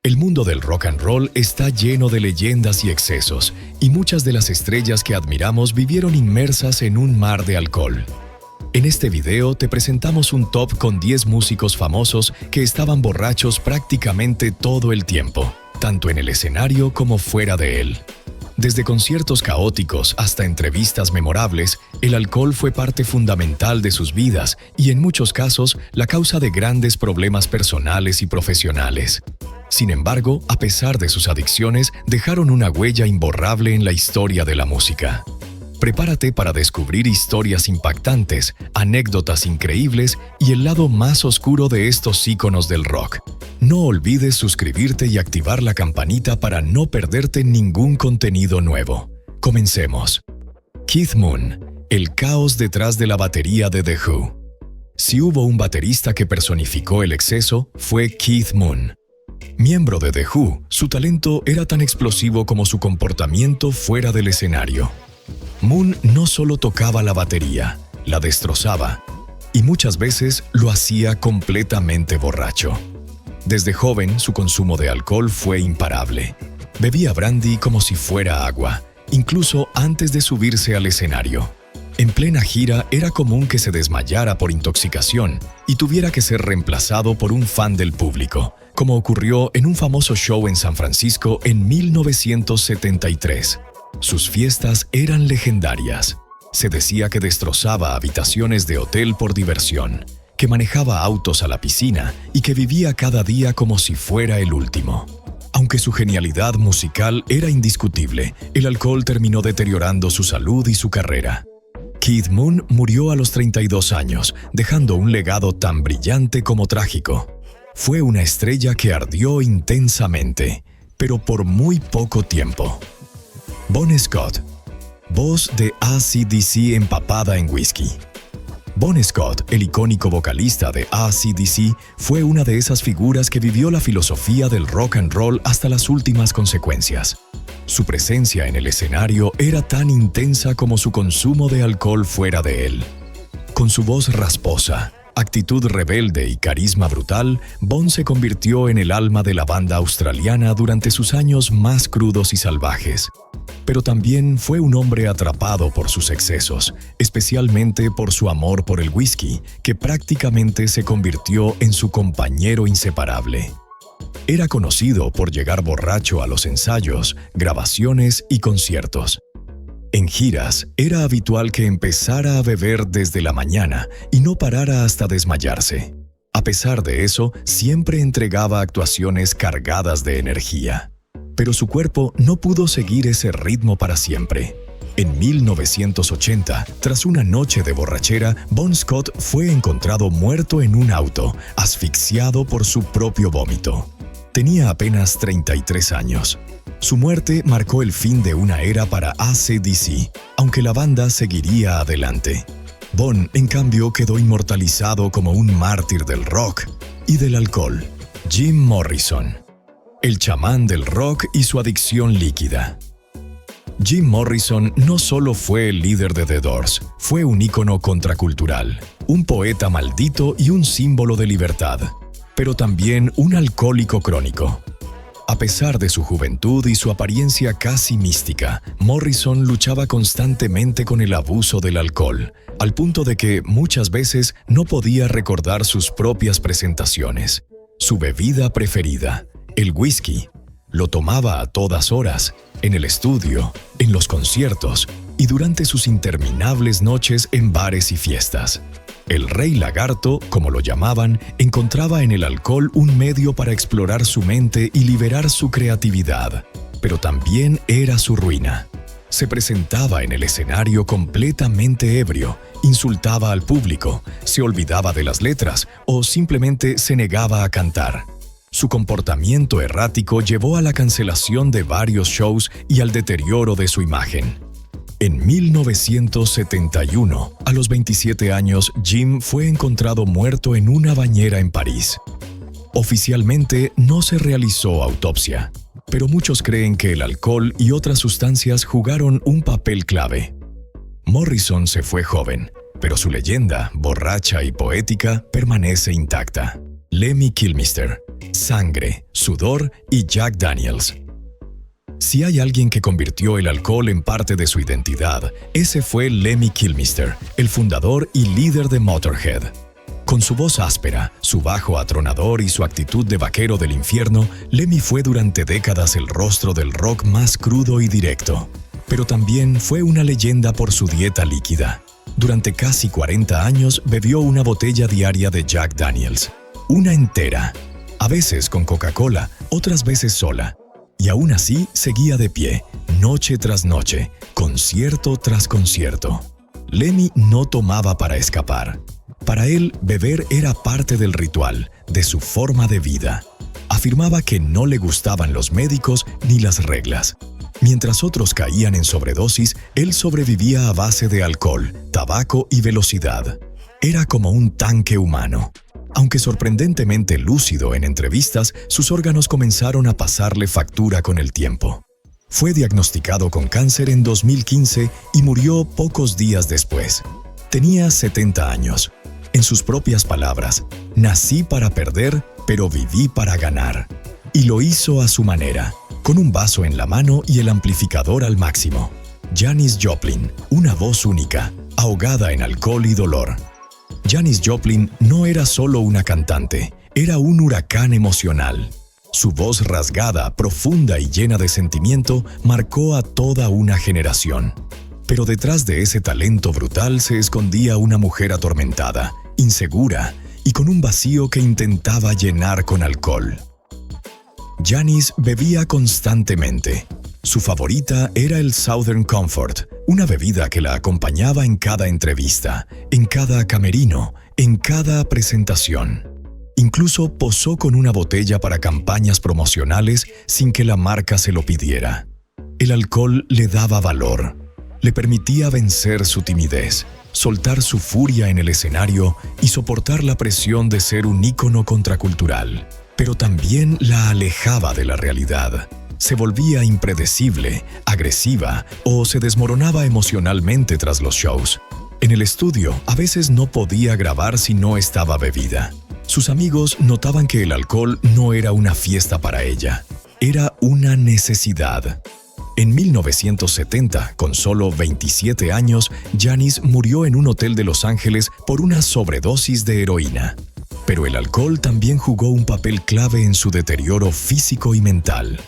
El mundo del rock and roll está lleno de leyendas y excesos, y muchas de las estrellas que admiramos vivieron inmersas en un mar de alcohol. En este video te presentamos un top con 10 músicos famosos que estaban borrachos prácticamente todo el tiempo, tanto en el escenario como fuera de él. Desde conciertos caóticos hasta entrevistas memorables, el alcohol fue parte fundamental de sus vidas y en muchos casos la causa de grandes problemas personales y profesionales. Sin embargo, a pesar de sus adicciones, dejaron una huella imborrable en la historia de la música. Prepárate para descubrir historias impactantes, anécdotas increíbles y el lado más oscuro de estos íconos del rock. No olvides suscribirte y activar la campanita para no perderte ningún contenido nuevo. Comencemos. Keith Moon, el caos detrás de la batería de The Who. Si hubo un baterista que personificó el exceso, fue Keith Moon. Miembro de The Who, su talento era tan explosivo como su comportamiento fuera del escenario. Moon no solo tocaba la batería, la destrozaba, y muchas veces lo hacía completamente borracho. Desde joven, su consumo de alcohol fue imparable. Bebía brandy como si fuera agua, incluso antes de subirse al escenario. En plena gira, era común que se desmayara por intoxicación y tuviera que ser reemplazado por un fan del público, como ocurrió en un famoso show en San Francisco en 1973. Sus fiestas eran legendarias. Se decía que destrozaba habitaciones de hotel por diversión, que manejaba autos a la piscina y que vivía cada día como si fuera el último. Aunque su genialidad musical era indiscutible, el alcohol terminó deteriorando su salud y su carrera. Keith Moon murió a los 32 años, dejando un legado tan brillante como trágico. Fue una estrella que ardió intensamente, pero por muy poco tiempo. Bon Scott, voz de AC/DC empapada en whisky. Bon Scott, el icónico vocalista de AC/DC, fue una de esas figuras que vivió la filosofía del rock and roll hasta las últimas consecuencias. Su presencia en el escenario era tan intensa como su consumo de alcohol fuera de él. Con su voz rasposa, actitud rebelde y carisma brutal, Bon se convirtió en el alma de la banda australiana durante sus años más crudos y salvajes. Pero también fue un hombre atrapado por sus excesos, especialmente por su amor por el whisky, que prácticamente se convirtió en su compañero inseparable. Era conocido por llegar borracho a los ensayos, grabaciones y conciertos. En giras, era habitual que empezara a beber desde la mañana y no parara hasta desmayarse. A pesar de eso, siempre entregaba actuaciones cargadas de energía. Pero su cuerpo no pudo seguir ese ritmo para siempre. En 1980, tras una noche de borrachera, Bon Scott fue encontrado muerto en un auto, asfixiado por su propio vómito. Tenía apenas 33 años. Su muerte marcó el fin de una era para AC/DC, aunque la banda seguiría adelante. Bon, en cambio, quedó inmortalizado como un mártir del rock y del alcohol. Jim Morrison, el chamán del rock y su adicción líquida. Jim Morrison no solo fue el líder de The Doors, fue un ícono contracultural, un poeta maldito y un símbolo de libertad, pero también un alcohólico crónico. A pesar de su juventud y su apariencia casi mística, Morrison luchaba constantemente con el abuso del alcohol, al punto de que muchas veces no podía recordar sus propias presentaciones. Su bebida preferida, el whisky, lo tomaba a todas horas, en el estudio, en los conciertos y durante sus interminables noches en bares y fiestas. El Rey Lagarto, como lo llamaban, encontraba en el alcohol un medio para explorar su mente y liberar su creatividad, pero también era su ruina. Se presentaba en el escenario completamente ebrio, insultaba al público, se olvidaba de las letras o simplemente se negaba a cantar. Su comportamiento errático llevó a la cancelación de varios shows y al deterioro de su imagen. En 1971, a los 27 años, Jim fue encontrado muerto en una bañera en París. Oficialmente no se realizó autopsia, pero muchos creen que el alcohol y otras sustancias jugaron un papel clave. Morrison se fue joven, pero su leyenda, borracha y poética, permanece intacta. Lemmy Kilmister, sangre, sudor y Jack Daniels. Si hay alguien que convirtió el alcohol en parte de su identidad, ese fue Lemmy Kilmister, el fundador y líder de Motörhead. Con su voz áspera, su bajo atronador y su actitud de vaquero del infierno, Lemmy fue durante décadas el rostro del rock más crudo y directo. Pero también fue una leyenda por su dieta líquida. Durante casi 40 años bebió una botella diaria de Jack Daniels. Una entera. A veces con Coca-Cola, otras veces sola. Y aún así seguía de pie, noche tras noche, concierto tras concierto. Lemmy no tomaba para escapar. Para él, beber era parte del ritual, de su forma de vida. Afirmaba que no le gustaban los médicos ni las reglas. Mientras otros caían en sobredosis, él sobrevivía a base de alcohol, tabaco y velocidad. Era como un tanque humano. Aunque sorprendentemente lúcido en entrevistas, sus órganos comenzaron a pasarle factura con el tiempo. Fue diagnosticado con cáncer en 2015 y murió pocos días después. Tenía 70 años. En sus propias palabras, nací para perder, pero viví para ganar. Y lo hizo a su manera, con un vaso en la mano y el amplificador al máximo. Janis Joplin, una voz única, ahogada en alcohol y dolor. Janis Joplin no era solo una cantante, era un huracán emocional. Su voz rasgada, profunda y llena de sentimiento marcó a toda una generación. Pero detrás de ese talento brutal se escondía una mujer atormentada, insegura y con un vacío que intentaba llenar con alcohol. Janis bebía constantemente. Su favorita era el Southern Comfort, una bebida que la acompañaba en cada entrevista, en cada camerino, en cada presentación. Incluso posó con una botella para campañas promocionales sin que la marca se lo pidiera. El alcohol le daba valor. Le permitía vencer su timidez, soltar su furia en el escenario y soportar la presión de ser un ícono contracultural. Pero también la alejaba de la realidad. Se volvía impredecible, agresiva o se desmoronaba emocionalmente tras los shows. En el estudio, a veces no podía grabar si no estaba bebida. Sus amigos notaban que el alcohol no era una fiesta para ella, era una necesidad. En 1970, con solo 27 años, Janis murió en un hotel de Los Ángeles por una sobredosis de heroína. Pero el alcohol también jugó un papel clave en su deterioro físico y mental.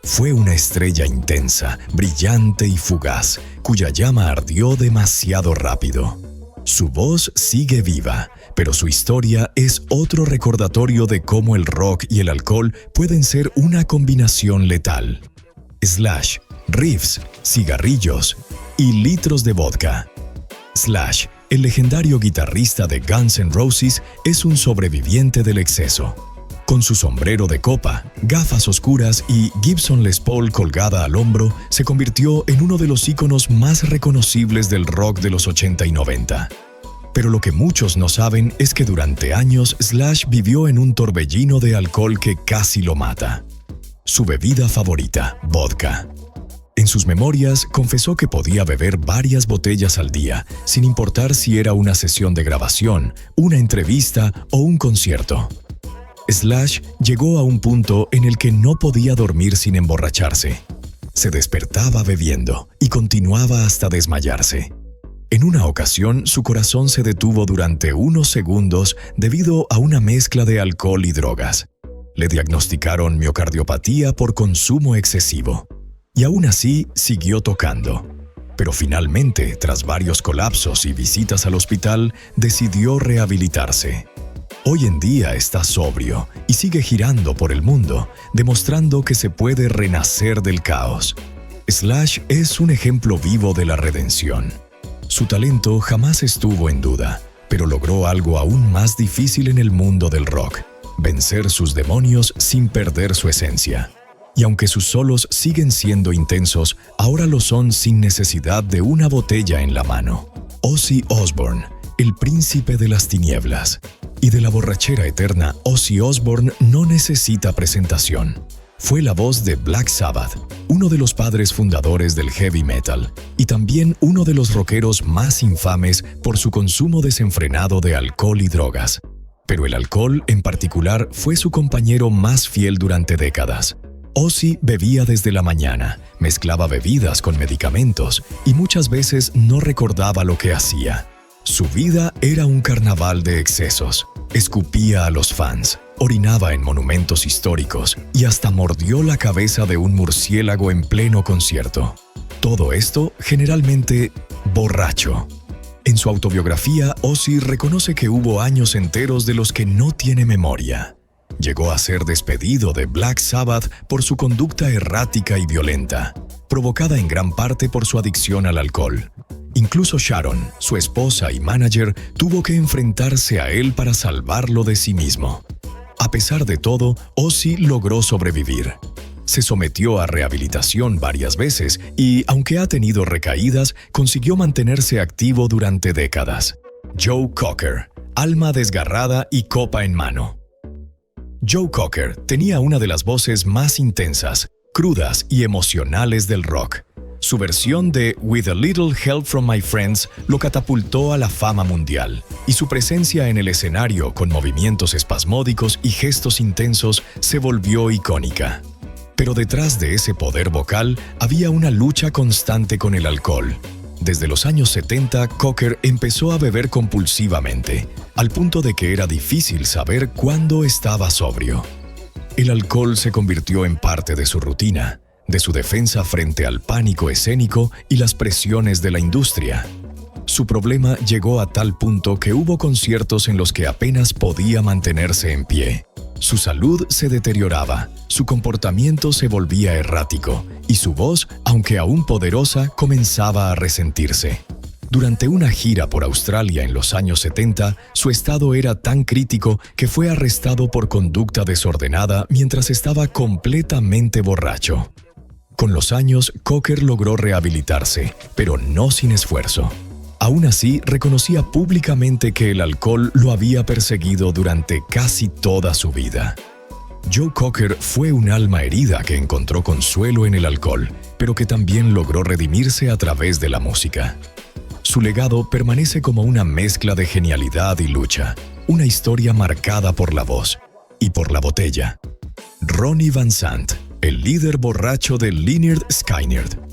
Fue una estrella intensa, brillante y fugaz, cuya llama ardió demasiado rápido. Su voz sigue viva, pero su historia es otro recordatorio de cómo el rock y el alcohol pueden ser una combinación letal. Slash, riffs, cigarrillos y litros de vodka. Slash, el legendario guitarrista de Guns N' Roses, es un sobreviviente del exceso. Con su sombrero de copa, gafas oscuras y Gibson Les Paul colgada al hombro, se convirtió en uno de los íconos más reconocibles del rock de los 80 y 90. Pero lo que muchos no saben es que durante años Slash vivió en un torbellino de alcohol que casi lo mata. Su bebida favorita, vodka. En sus memorias, confesó que podía beber varias botellas al día, sin importar si era una sesión de grabación, una entrevista o un concierto. Slash llegó a un punto en el que no podía dormir sin emborracharse. Se despertaba bebiendo y continuaba hasta desmayarse. En una ocasión, su corazón se detuvo durante unos segundos debido a una mezcla de alcohol y drogas. Le diagnosticaron miocardiopatía por consumo excesivo. Y aún así, siguió tocando. Pero finalmente, tras varios colapsos y visitas al hospital, decidió rehabilitarse. Hoy en día está sobrio y sigue girando por el mundo, demostrando que se puede renacer del caos. Slash es un ejemplo vivo de la redención. Su talento jamás estuvo en duda, pero logró algo aún más difícil en el mundo del rock: vencer sus demonios sin perder su esencia. Y aunque sus solos siguen siendo intensos, ahora lo son sin necesidad de una botella en la mano. Ozzy Osbourne, el príncipe de las tinieblas. Y de la borrachera eterna, Ozzy Osbourne no necesita presentación. Fue la voz de Black Sabbath, uno de los padres fundadores del heavy metal, y también uno de los rockeros más infames por su consumo desenfrenado de alcohol y drogas. Pero el alcohol, en particular, fue su compañero más fiel durante décadas. Ozzy bebía desde la mañana, mezclaba bebidas con medicamentos y muchas veces no recordaba lo que hacía. Su vida era un carnaval de excesos. Escupía a los fans, orinaba en monumentos históricos y hasta mordió la cabeza de un murciélago en pleno concierto. Todo esto generalmente borracho. En su autobiografía, Ozzy reconoce que hubo años enteros de los que no tiene memoria. Llegó a ser despedido de Black Sabbath por su conducta errática y violenta, provocada en gran parte por su adicción al alcohol. Incluso Sharon, su esposa y manager, tuvo que enfrentarse a él para salvarlo de sí mismo. A pesar de todo, Ozzy logró sobrevivir. Se sometió a rehabilitación varias veces y, aunque ha tenido recaídas, consiguió mantenerse activo durante décadas. Joe Cocker, alma desgarrada y copa en mano. Joe Cocker tenía una de las voces más intensas, crudas y emocionales del rock. Su versión de With a Little Help from My Friends lo catapultó a la fama mundial, y su presencia en el escenario con movimientos espasmódicos y gestos intensos se volvió icónica. Pero detrás de ese poder vocal había una lucha constante con el alcohol. Desde los años 70, Cocker empezó a beber compulsivamente, al punto de que era difícil saber cuándo estaba sobrio. El alcohol se convirtió en parte de su rutina, de su defensa frente al pánico escénico y las presiones de la industria. Su problema llegó a tal punto que hubo conciertos en los que apenas podía mantenerse en pie. Su salud se deterioraba, su comportamiento se volvía errático y su voz, aunque aún poderosa, comenzaba a resentirse. Durante una gira por Australia en los años 70, su estado era tan crítico que fue arrestado por conducta desordenada mientras estaba completamente borracho. Con los años, Cocker logró rehabilitarse, pero no sin esfuerzo. Aún así, reconocía públicamente que el alcohol lo había perseguido durante casi toda su vida. Joe Cocker fue un alma herida que encontró consuelo en el alcohol, pero que también logró redimirse a través de la música. Su legado permanece como una mezcla de genialidad y lucha, una historia marcada por la voz y por la botella. Ronnie Van Zant, el líder borracho de Lynyrd Skynyrd.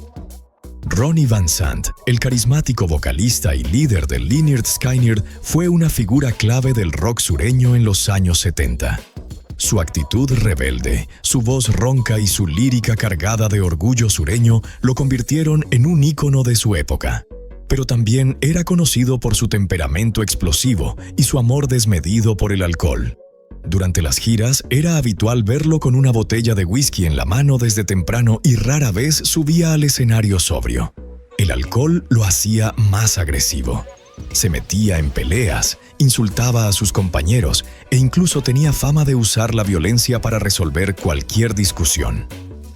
Ronnie Van Zant, el carismático vocalista y líder de Lynyrd Skynyrd, fue una figura clave del rock sureño en los años 70. Su actitud rebelde, su voz ronca y su lírica cargada de orgullo sureño lo convirtieron en un ícono de su época. Pero también era conocido por su temperamento explosivo y su amor desmedido por el alcohol. Durante las giras, era habitual verlo con una botella de whisky en la mano desde temprano y rara vez subía al escenario sobrio. El alcohol lo hacía más agresivo. Se metía en peleas, insultaba a sus compañeros e incluso tenía fama de usar la violencia para resolver cualquier discusión.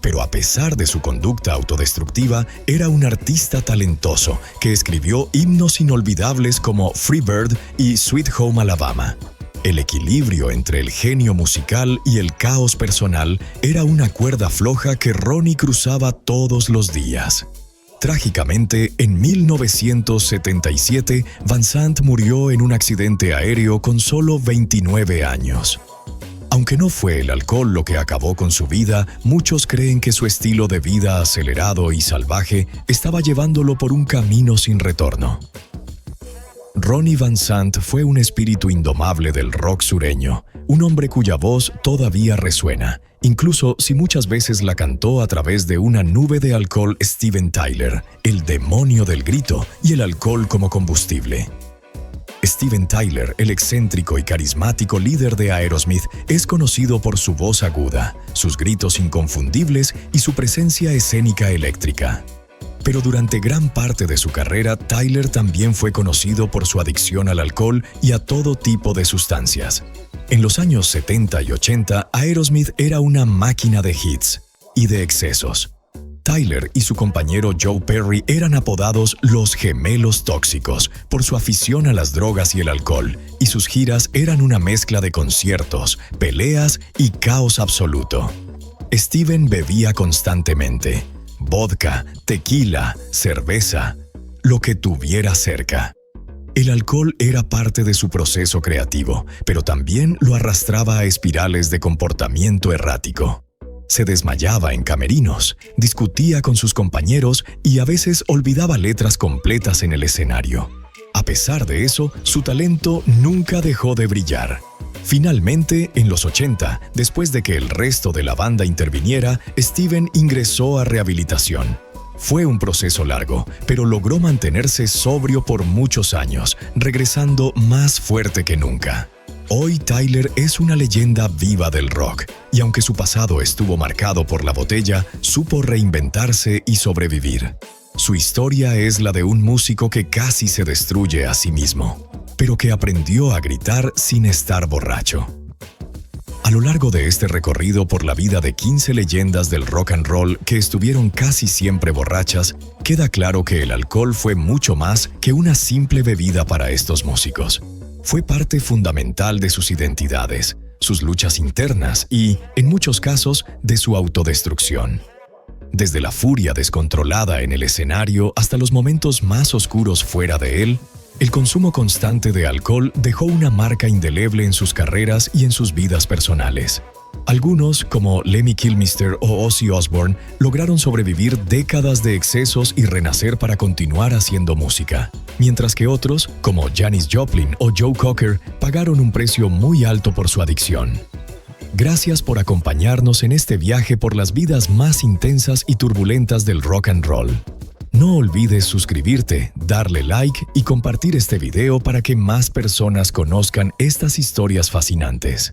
Pero a pesar de su conducta autodestructiva, era un artista talentoso que escribió himnos inolvidables como Free Bird y Sweet Home Alabama. El equilibrio entre el genio musical y el caos personal era una cuerda floja que Ronnie cruzaba todos los días. Trágicamente, en 1977, Van Zant murió en un accidente aéreo con solo 29 años. Aunque no fue el alcohol lo que acabó con su vida, muchos creen que su estilo de vida acelerado y salvaje estaba llevándolo por un camino sin retorno. Ronnie Van Zant fue un espíritu indomable del rock sureño, un hombre cuya voz todavía resuena, incluso si muchas veces la cantó a través de una nube de alcohol Steven Tyler, el demonio del grito y el alcohol como combustible. Steven Tyler, el excéntrico y carismático líder de Aerosmith, es conocido por su voz aguda, sus gritos inconfundibles y su presencia escénica eléctrica. Pero durante gran parte de su carrera, Tyler también fue conocido por su adicción al alcohol y a todo tipo de sustancias. En los años 70 y 80, Aerosmith era una máquina de hits y de excesos. Tyler y su compañero Joe Perry eran apodados los gemelos tóxicos por su afición a las drogas y el alcohol, y sus giras eran una mezcla de conciertos, peleas y caos absoluto. Steven bebía constantemente. Vodka, tequila, cerveza, lo que tuviera cerca. El alcohol era parte de su proceso creativo, pero también lo arrastraba a espirales de comportamiento errático. Se desmayaba en camerinos, discutía con sus compañeros y a veces olvidaba letras completas en el escenario. A pesar de eso, su talento nunca dejó de brillar. Finalmente, en los 80, después de que el resto de la banda interviniera, Steven ingresó a rehabilitación. Fue un proceso largo, pero logró mantenerse sobrio por muchos años, regresando más fuerte que nunca. Hoy Tyler es una leyenda viva del rock, y aunque su pasado estuvo marcado por la botella, supo reinventarse y sobrevivir. Su historia es la de un músico que casi se destruye a sí mismo, pero que aprendió a gritar sin estar borracho. A lo largo de este recorrido por la vida de 15 leyendas del rock and roll que estuvieron casi siempre borrachas, queda claro que el alcohol fue mucho más que una simple bebida para estos músicos. Fue parte fundamental de sus identidades, sus luchas internas y, en muchos casos, de su autodestrucción. Desde la furia descontrolada en el escenario hasta los momentos más oscuros fuera de él, el consumo constante de alcohol dejó una marca indeleble en sus carreras y en sus vidas personales. Algunos, como Lemmy Kilmister o Ozzy Osbourne, lograron sobrevivir décadas de excesos y renacer para continuar haciendo música, mientras que otros, como Janis Joplin o Joe Cocker, pagaron un precio muy alto por su adicción. Gracias por acompañarnos en este viaje por las vidas más intensas y turbulentas del rock and roll. No olvides suscribirte, darle like y compartir este video para que más personas conozcan estas historias fascinantes.